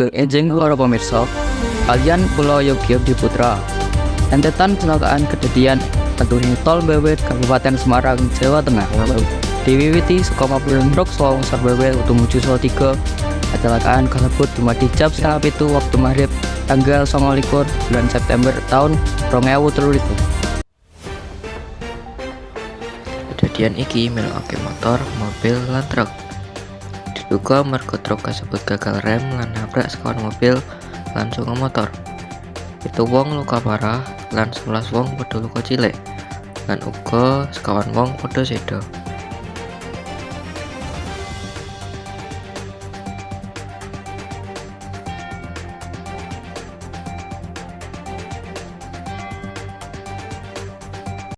Sugeng enjing para pemirsa, kalian Pulau Yogi Putra. Rentetan kecelakaan kedadian tentunya tol Bawet Kabupaten Semarang, Jawa Tengah. Diwiwiti saka Mapelon Truk Sawangsa Bawet tumuju Salatiga. Kecelakaan kasebut dumadi jam 6:30 waktu maghrib tanggal 29 bulan September tahun 2023. Kedadian iki melokake motor, mobil, lan truk. Diduga merga truk kasebut gagal rem lan nabrak sekawan mobil lan sungai motor. 7 wong luka parah lan 11 wong padha luka cilik lan uga sekawan wong padha seda.